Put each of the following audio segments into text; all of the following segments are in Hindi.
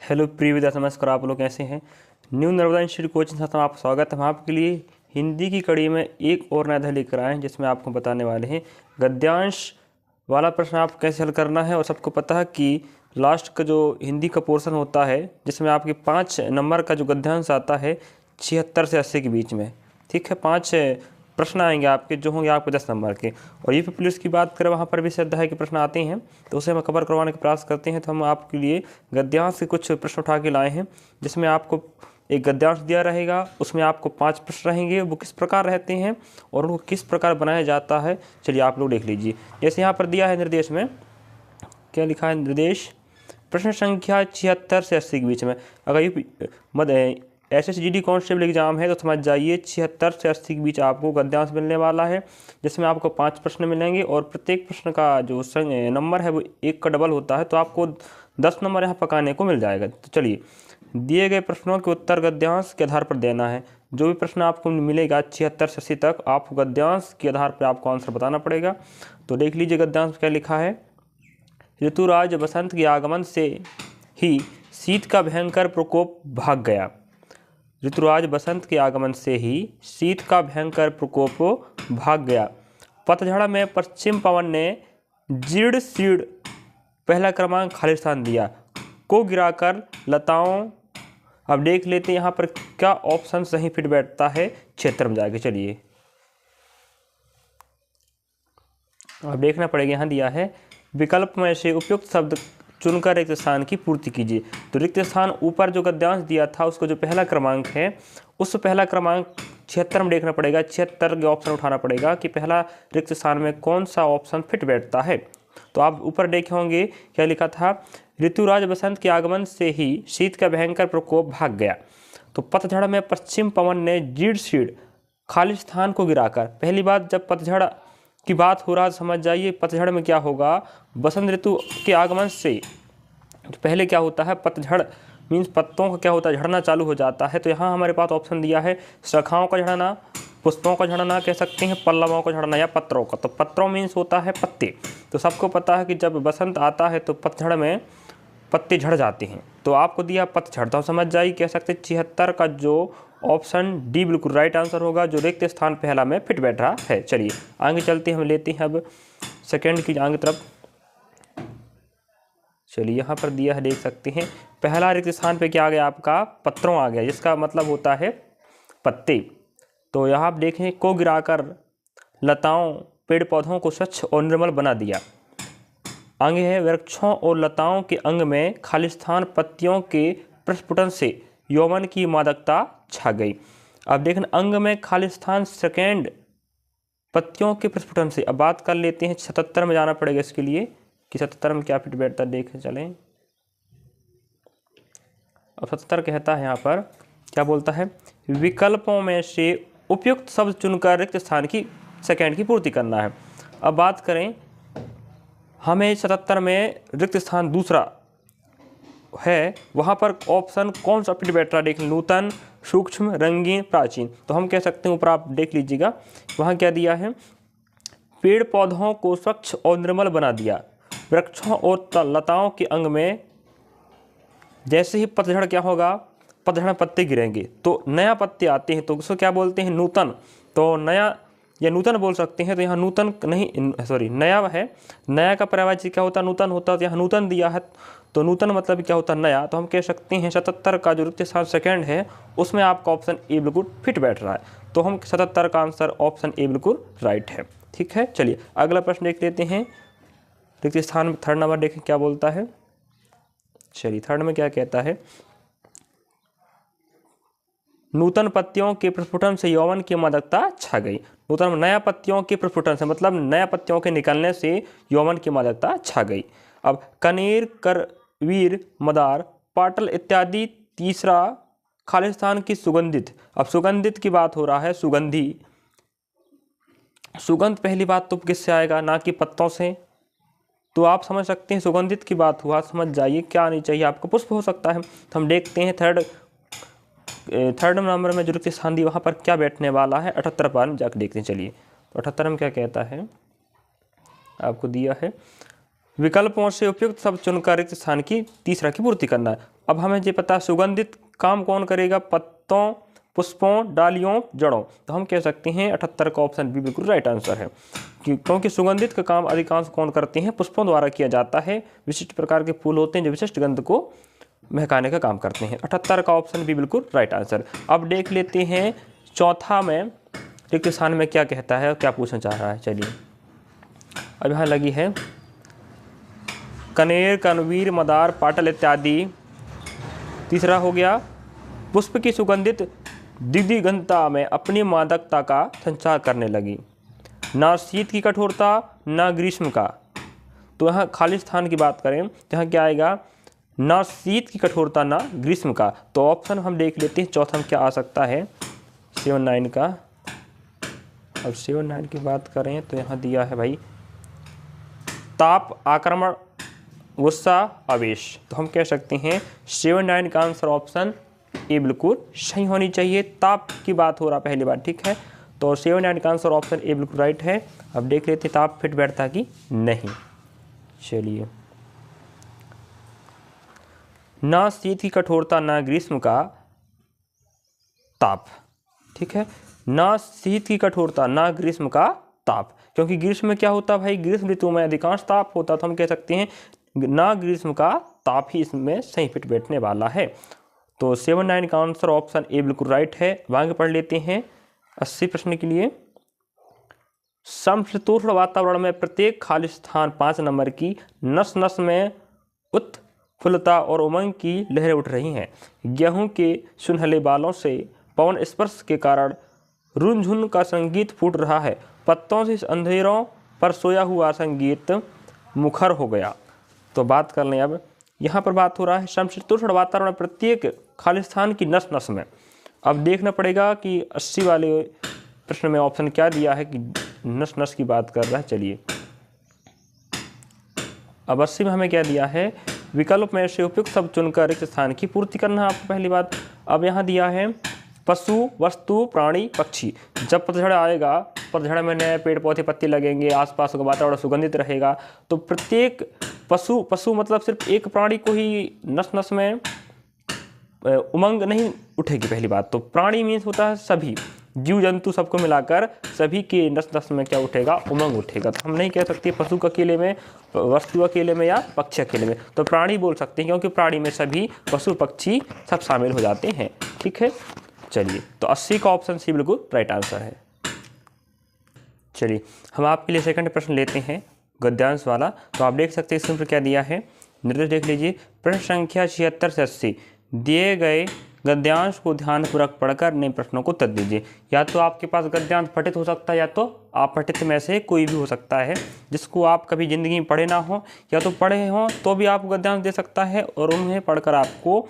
हेलो प्रिय विद्यार्थी, नमस्कार। आप लोग कैसे हैं? न्यू नर्मदा इंस्टीट्यूट कोचिंग संस्था में आप स्वागत है। हम आपके लिए हिंदी की कड़ी में एक और नया अध्याय लेकर आए हैं, जिसमें आपको बताने वाले हैं गद्यांश वाला प्रश्न आप कैसे हल करना है। और सबको पता है कि लास्ट का जो हिंदी का पोर्शन होता है, जिसमें आपके 5 नंबर का जो गद्यांश आता है 76 से 80 के बीच में, ठीक है। 5 प्रश्न आएंगे आपके, जो होंगे आपके 10 नंबर के। और यूपी पुलिस की बात करें, वहाँ पर भी इस अध्याय के प्रश्न आते हैं, तो उसे हम कवर करवाने का प्रयास करते हैं। तो हम आपके लिए गद्यांश के कुछ प्रश्न उठा के लाए हैं, जिसमें आपको एक गद्यांश दिया रहेगा, उसमें आपको 5 प्रश्न रहेंगे। वो किस प्रकार रहते हैं और उनको किस प्रकार बनाया जाता है, चलिए आप लोग देख लीजिए। जैसे यहाँ पर दिया है निर्देश में, क्या लिखा है निर्देश, प्रश्न संख्या 76 से 80 के बीच में। अगर ये SSGD कांस्टेबल एग्जाम है तो समझ जाइए 76 से 80 के बीच आपको गद्यांश मिलने वाला है, जिसमें आपको 5 प्रश्न मिलेंगे। और प्रत्येक प्रश्न का जो नंबर है वो 1 का डबल होता है, तो आपको 10 नंबर यहाँ पकाने को मिल जाएगा। तो चलिए, दिए गए प्रश्नों के उत्तर गद्यांश के आधार पर देना है। जो भी प्रश्न आपको मिलेगा 76 से 80 तक, आपको गद्यांश के आधार पर आपको आंसर बताना पड़ेगा। तो देख लीजिए गद्यांश क्या लिखा है। ऋतुराज बसंत के आगमन से ही शीत का भयंकर प्रकोप भाग गया। ऋतुराज बसंत के आगमन से ही शीत का भयंकर प्रकोप भाग गया। पतझड़ में पश्चिम पवन ने जीर्ण शीर्ण पहला क्रमांक खाली स्थान दिया। को गिराकर लताओं, अब देख लेते हैं यहाँ पर क्या ऑप्शन सही फिट बैठता है क्षेत्र में जाके। चलिए अब देखना पड़ेगा। यहाँ दिया है विकल्प में से उपयुक्त शब्द चुनकर रिक्त स्थान की पूर्ति कीजिए। तो रिक्त स्थान ऊपर जो गद्यांश दिया था, उसको जो पहला क्रमांक है, उस पहला क्रमांक 76 में देखना पड़ेगा। 76 के ऑप्शन उठाना पड़ेगा कि पहला रिक्त स्थान में कौन सा ऑप्शन फिट बैठता है। तो आप ऊपर देखे होंगे क्या लिखा था, ऋतुराज बसंत के आगमन से ही शीत का भयंकर प्रकोप भाग गया। तो पतझड़ में पश्चिम पवन ने जीर्ण शीर्ण खाली स्थान को गिराकर, पहली बात जब पतझड़ की बात हो रहा है समझ जाइए पतझड़ में क्या होगा, बसंत ऋतु के आगमन से पहले क्या होता है, पतझड़ मीन्स पत्तों का क्या होता है, झड़ना चालू हो जाता है। तो यहाँ हमारे पास ऑप्शन दिया है शाखाओं का झड़ना, पुष्पों का झड़ना कह सकते हैं, पल्लवों का झड़ना या पत्रों का। तो पत्रों मीन्स होता है पत्ते। तो सबको पता है कि जब बसंत आता है तो पतझड़ में पत्ते झड़ जाते हैं। तो आपको दिया पतझड़, तो समझ जाइए कह सकते 76 का जो ऑप्शन डी बिल्कुल राइट आंसर होगा, जो रिक्त स्थान पहला में फिट बैठ रहा है। चलिए आगे चलते हैं, हम लेते हैं अब सेकंड की आगे तरफ। चलिए यहाँ पर दिया है, देख सकते हैं पहला रिक्त स्थान पे क्या आ गया आपका, पत्रों आ गया, जिसका मतलब होता है पत्ते। तो यहाँ आप देखें, को गिराकर लताओं पेड़ पौधों को स्वच्छ और निर्मल बना दिया। आगे है वृक्षों और लताओं के अंग में खालिस्तान पत्तियों के प्रस्फुटन से यौवन की मादकता छा गई। अब देखें अंग में खालिस्तान सेकेंड पत्तियों के प्रस्फुटन से। अब बात कर लेते हैं 77 में जाना पड़ेगा इसके लिए कि 77 में क्या फिट बैठता है, देखें चलें। अब 77 कहता है यहाँ पर क्या बोलता है, विकल्पों में से उपयुक्त शब्द चुनकर रिक्त स्थान की सेकेंड की पूर्ति करना है। अब बात करें, हमें 77 में रिक्त स्थान दूसरा है, वहाँ पर ऑप्शन कौन सा फिट बैठ रहा है, देख नूतन, सूक्ष्म, रंगीन, प्राचीन। तो हम कह सकते हैं, ऊपर आप देख लीजिएगा, वहाँ क्या दिया है, पेड़ पौधों को स्वच्छ और निर्मल बना दिया। वृक्षों और लताओं के अंग में जैसे ही पतझड़ क्या होगा, पतझड़ में पत्ते गिरेंगे तो नया पत्ते आते हैं, तो उसको क्या बोलते हैं, नूतन। तो नया या नूतन बोल सकते हैं। तो यहाँ नूतन नहीं, सॉरी नया है, नया का पर्यायवाची क्या होता है, नूतन होता है। तो यहाँ नूतन दिया है, तो नूतन मतलब क्या होता है, नया। तो हम कह सकते हैं 77 का जो रिक्त स्थान सेकेंड है, उसमें आपका ऑप्शन ए बिल्कुल फिट बैठ रहा है। तो हम 77 का आंसर ऑप्शन ए बिल्कुल राइट है, ठीक है। चलिए अगला प्रश्न देख लेते हैं। रिक्त स्थान में थर्ड नंबर देखें क्या बोलता है। चलिए थर्ड में क्या कहता है, नूतन पत्तियों के प्रस्फुटन से यौवन की मादकता छा गई। नूतन नया पत्तियों के प्रस्फुटन से मतलब नया पत्तियों के निकलने से यौवन की मादकता छा गई। अब कनेर, करवीर, मदार, पाटल इत्यादि तीसरा खालिस्तान की सुगंधित। अब सुगंधित की बात हो रहा है, सुगंधी, सुगंध पहली बात तो किससे आएगा, ना कि पत्तों से। तो आप समझ सकते हैं सुगंधित की बात हुआ, समझ जाइए क्या आनी चाहिए आपको, पुष्प हो सकता है। तो हम देखते हैं थर्ड नंबर में जो रिक्त स्थान दी वहाँ पर क्या बैठने वाला है, 78 पर में जाकर देखते हैं। चलिए तो 78 में क्या कहता है, आपको दिया है विकल्पों से उपयुक्त शब्द चुनकर रिक्त स्थान की तीसरा की पूर्ति करना है। अब हमें ये पता है सुगंधित काम कौन करेगा, पत्तों, पुष्पों, डालियों, जड़ों। तो हम कह सकते हैं 78 का ऑप्शन बी बिल्कुल राइट आंसर है, क्योंकि सुगंधित का काम अधिकांश कौन करते हैं, पुष्पों द्वारा किया जाता है। विशिष्ट प्रकार के फूल होते हैं जो विशिष्ट गंध को महकाने का काम करते हैं। 78 का ऑप्शन बी बिल्कुल राइट आंसर। अब देख लेते हैं चौथा में रिक्त स्थान में क्या कहता है और क्या पूछना चाह रहा है। चलिए अब यहाँ लगी है कनेर, कनवीर, मदार, पाटल इत्यादि। तीसरा हो गया पुष्प की सुगंधित द्विदिगंधता में अपनी मादकता का संचार करने लगी। ना शीत की कठोरता ना ग्रीष्म का। तो यहाँ खाली स्थान की बात करें तो यहाँ क्या आएगा, ना शीत की कठोरता ना ग्रीष्म का। तो ऑप्शन हम देख लेते हैं चौथा में क्या आ सकता है, 79 का। अब 79 की बात करें तो यहाँ दिया है भाई ताप, आक्रमण, गुस्सा, आवेश। तो हम कह सकते हैं 79 का आंसर ऑप्शन ए बिल्कुल सही होनी चाहिए। ताप की बात हो रहा पहली बार, ठीक है। तो 79 का आंसर ऑप्शन ए बिल्कुल राइट है। अब देख लेते हैं ताप फिट बैठता कि नहीं। चलिए, ना शीत की कठोरता ना ग्रीष्म का ताप, ठीक है। ना शीत की कठोरता ना ग्रीष्म का ताप, क्योंकि ग्रीष्म में क्या होता है भाई, ग्रीष्म ऋतु में अधिकांश ताप होता। तो हम कह सकते हैं ना ग्रीष्म का ताप ही इसमें सही फिट बैठने वाला है। तो 79 का आंसर ऑप्शन ए बिल्कुल राइट है। आगे पढ़ लेते हैं 80 प्रश्न के लिए। समशीतोष्ण वातावरण में प्रत्येक खाली स्थान 5 नंबर की नस नस में उत्फुल्लता और उमंग की लहरें उठ रही हैं। गेहूं के सुनहले बालों से पवन स्पर्श के कारण रुनझुन का संगीत फूट रहा है। पत्तों से इस अंधेरों पर सोया हुआ संगीत मुखर हो गया। तो बात कर लें, अब यहाँ पर बात हो रहा है समशीतोष्ण वातावरण प्रत्येक खाली स्थान की नस नस में। अब देखना पड़ेगा कि 80 वाले प्रश्न में ऑप्शन क्या दिया है कि नस नस की बात कर रहा है। चलिए, अब 80 में हमें क्या दिया है, विकल्प में से उपयुक्त शब्द चुनकर रिक्त स्थान की पूर्ति करना है आपको पहली बात। अब यहाँ दिया है पशु, वस्तु, प्राणी, पक्षी। जब पतझड़ आएगा, पतझड़ में नए पेड़ पौधे पत्ते लगेंगे, आसपास का वातावरण सुगंधित रहेगा। तो प्रत्येक पशु मतलब सिर्फ एक प्राणी को ही नस नस में उमंग नहीं उठेगी पहली बात। तो प्राणी मीन्स होता है सभी जीव जंतु, सबको मिलाकर सभी के नस नस में क्या उठेगा, उमंग उठेगा। तो हम नहीं कह सकते पशु अकेले में, वस्तु अकेले में या पक्षी अकेले में। तो प्राणी बोल सकते हैं, क्योंकि प्राणी में सभी पशु पक्षी सब शामिल हो जाते हैं, ठीक है। चलिए, तो 80 का ऑप्शन सी बिल्कुल राइट आंसर है। चलिए, हम आपके लिए सेकंड प्रश्न लेते हैं गद्यांश वाला। तो आप देख सकते हैं इसमें क्या दिया है, निर्देश देख लीजिए। प्रश्न संख्या 76 से 80 दिए गए गद्यांश को ध्यानपूर्वक पढ़कर नए प्रश्नों को उत्तर दीजिए। या तो आपके पास गद्यांश पठित हो सकता है, या तो अपठित में से कोई भी हो सकता है, जिसको आप कभी जिंदगी में पढ़े ना हो या तो पढ़े हों तो भी आप गद्यांश दे सकता है। और उन्हें पढ़कर आपको,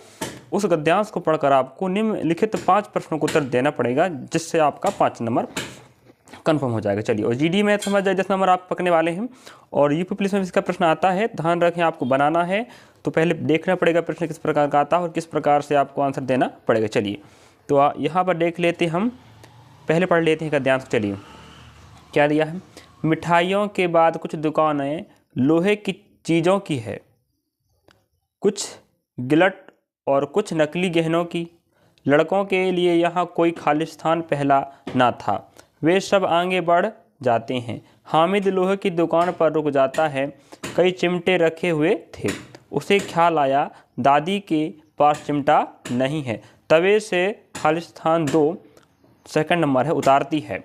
उस गद्यांश को पढ़कर आपको निम्नलिखित 5 प्रश्नों को उत्तर देना पड़ेगा, जिससे आपका 5 नंबर कंफर्म हो जाएगा। चलिए, और जीडी में समझ जाए 10 नंबर आप पकड़ने वाले हैं। और यूपी पुलिस में इसका प्रश्न आता है, ध्यान रखें आपको बनाना है तो पहले देखना पड़ेगा प्रश्न किस प्रकार का आता है और किस प्रकार से आपको आंसर देना पड़ेगा। चलिए, तो यहाँ पर देख लेते हैं, हम पहले पढ़ लेते हैं गद्यांश। चलिए, क्या दिया है, मिठाइयों के बाद कुछ दुकानें लोहे की चीज़ों की है, कुछ गिलट और कुछ नकली गहनों की। लड़कों के लिए यहाँ कोई खाली स्थान पहला ना था, वे सब आगे बढ़ जाते हैं। हामिद लोहे की दुकान पर रुक जाता है, कई चिमटे रखे हुए थे। उसे ख्याल आया दादी के पास चिमटा नहीं है, तवे से खाली स्थान 2 सेकंड नंबर है उतारती है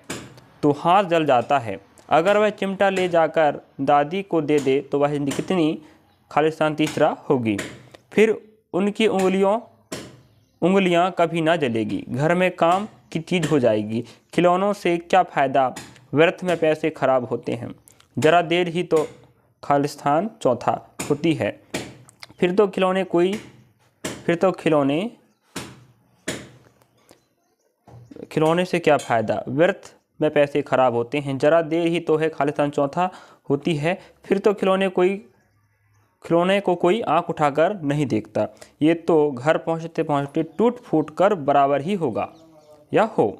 तो हाथ जल जाता है। अगर वह चिमटा ले जाकर दादी को दे दे तो वह कितनी खाली स्थान तीसरा होगी। फिर उनकी उंगलियां कभी ना जलेगी, घर में काम की चीज़ हो जाएगी। खिलौनों से क्या फ़ायदा, व्यर्थ में पैसे खराब होते हैं। जरा देर ही तो खाली स्थान चौथा होती है। फिर तो खिलौने से क्या फ़ायदा, व्यर्थ में पैसे खराब होते हैं। जरा देर ही तो है खाली स्थान चौथा होती है। फिर तो खिलौने को कोई आंख उठाकर नहीं देखता। ये तो घर पहुंचते पहुंचते टूट फूट कर बराबर ही होगा या हो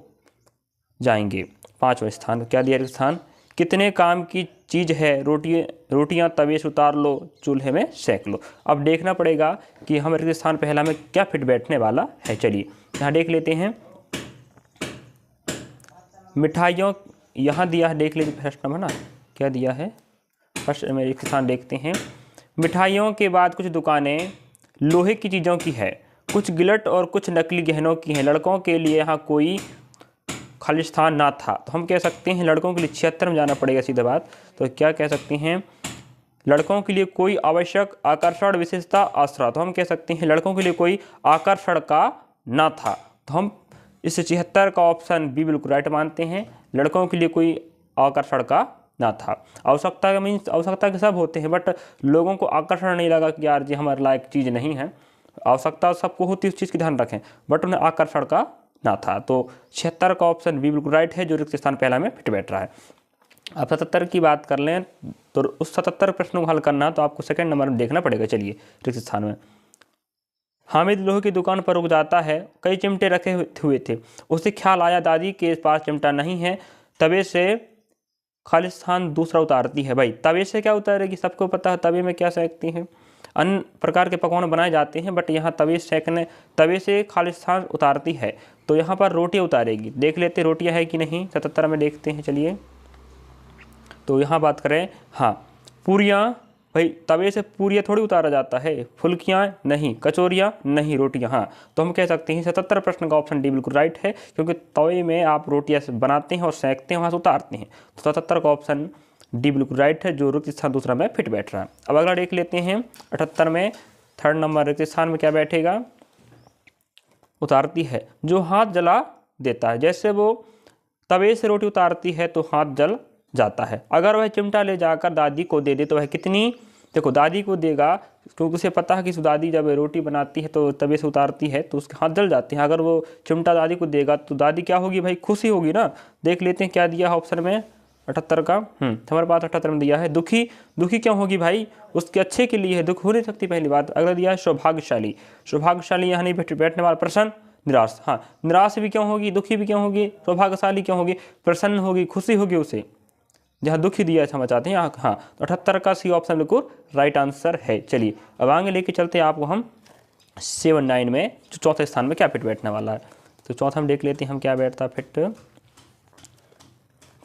जाएंगे। 5वां स्थान क्या दिया, स्थान कितने काम की चीज़ है, रोटियां तवे से उतार लो, चूल्हे में सेक लो। अब देखना पड़ेगा कि हम रिक्त स्थान पहला में क्या फिट बैठने वाला है। चलिए यहाँ देख लेते हैं। मिठाइयों, यहाँ दिया है, देख लीजिए फर्स्ट नंबर ना क्या दिया है। फर्स्ट में रिक्त स्थान देखते हैं। मिठाइयों के बाद कुछ दुकानें लोहे की चीज़ों की है, कुछ गिलट और कुछ नकली गहनों की हैं। लड़कों के लिए यहाँ कोई खाली स्थान ना था। तो हम कह सकते हैं लड़कों के लिए 76 में जाना पड़ेगा सीधा बात। तो क्या कह सकते हैं, लड़कों के लिए कोई आवश्यक आकर्षण विशेषता आसरा। तो हम कह सकते हैं लड़कों के लिए कोई आकर्षण का ना था। तो हम इस 76 का ऑप्शन बी बिल्कुल राइट मानते हैं, लड़कों के लिए कोई आकर्षण का ना था। आवश्यकता का मीन्स आवश्यकता के सब होते हैं, बट लोगों को आकर्षण नहीं लगा कि यार जी हमारे लायक चीज़ नहीं है। आवश्यकता सबको होती है, उस चीज़ की ध्यान रखें, बट उन्हें आकर्षण का ना था। तो 76 का ऑप्शन बी बिल्कुल राइट है, जो रिक्त स्थान पहला में फिट बैठ रहा है। अब 77 की बात कर लें तो उस 77 प्रश्नों को हल करना तो आपको सेकंड नंबर में देखना पड़ेगा। चलिए रिक्त स्थान में, हामिद लोहे की दुकान पर रुक जाता है, कई चिमटे रखे हुए थे, उसे ख्याल आया दादी के पास चिमटा नहीं है, तवे से खाली स्थान दूसरा उतारती है। भाई तवे से क्या उतारेगी, सबको पता है तवे में क्या सेकती हैं, अन्य प्रकार के पकवान बनाए जाते हैं, बट यहाँ तवे से खाली स्थान उतारती है। तो यहाँ पर रोटियाँ उतारेगी। देख लेते रोटियाँ है कि नहीं, 77 में देखते हैं। चलिए तो यहाँ बात करें, हाँ पूरियाँ, भाई तवे से पूरियाँ थोड़ी उतारा जाता है, फुल्कियाँ नहीं, कचौरियाँ नहीं, रोटियाँ हाँ। तो हम कह सकते हैं 77 प्रश्न का ऑप्शन डी बिल्कुल राइट है, क्योंकि तवे में आप रोटियाँ बनाते हैं और सेकते हैं, वहाँ से उतारते हैं। तो 77 का ऑप्शन डी बिल्कुल राइट है, जो रिक्त स्थान दूसरा में फिट बैठ रहा है। अब अगला देख लेते हैं 78 में थर्ड नंबर रिक्त स्थान में क्या बैठेगा, उतारती है, जो हाथ जला देता है। जैसे वो तवे से रोटी उतारती है तो हाथ जल जाता है। अगर वह चिमटा ले जाकर दादी को दे दे तो वह कितनी, देखो दादी को देगा क्योंकि उसे पता है कि दादी जब रोटी बनाती है तो तवे से उतारती है तो उसके हाथ जल जाते हैं। अगर वो चिमटा दादी को देगा तो दादी क्या होगी भाई, खुशी होगी ना। देख लेते हैं क्या दिया है ऑप्शन में 78 का, हमारे पास 78 में दिया है दुखी। दुखी क्यों होगी भाई, उसके अच्छे के लिए है, दुख हो नहीं सकती पहली बात। अगला दिया है सौभाग्यशाली। सौभाग्यशाली यहाँ नहीं बैठने वाला, प्रसन्न, निराश। हाँ निराश भी क्यों होगी, दुखी भी क्यों होगी, सौभाग्यशाली क्यों होगी, प्रसन्न होगी, खुशी होगी उसे। जहाँ दुखी दिया समझ आते हैं यहाँ, हाँ तो 78 का सी ऑप्शन बिल्कुल राइट आंसर है। चलिए अब आगे लेके चलते हैं आपको हम 79 में, जो चौथे स्थान में क्या फिट बैठने वाला है। तो चौथा में देख लेते हैं हम क्या बैठता फिट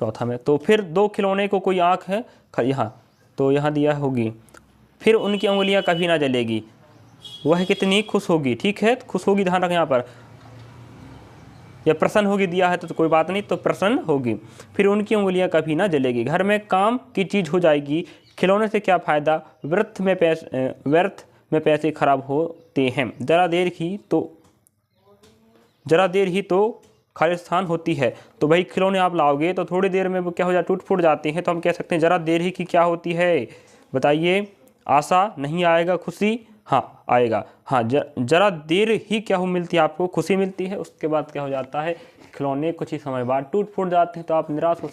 चौथा में। तो फिर दो खिलौने को कोई आँख है यहाँ, तो यहाँ दिया होगी, फिर उनकी उंगलियाँ कभी ना जलेगी, वह कितनी खुश होगी। ठीक है, खुश होगी ध्यान रखें यहाँ पर, या प्रसन्न होगी दिया है तो कोई बात नहीं, तो प्रसन्न होगी। फिर उनकी उंगलियां कभी ना जलेगी, घर में काम की चीज़ हो जाएगी, खिलौने से क्या फ़ायदा, व्यर्थ में पैसे खराब होते हैं, ज़रा देर ही तो खाली स्थान होती है। तो भाई खिलौने आप लाओगे तो थोड़ी देर में वो क्या हो जाए, टूट फूट जाते हैं। तो हम कह सकते हैं ज़रा देर ही की क्या होती है, बताइए, आशा नहीं आएगा, खुशी हाँ आएगा। हाँ जरा देर ही क्या हो मिलती है आपको, खुशी मिलती है, उसके बाद क्या हो जाता है, खिलौने कुछ ही समय बाद टूट फूट जाते हैं, तो आप निराश हो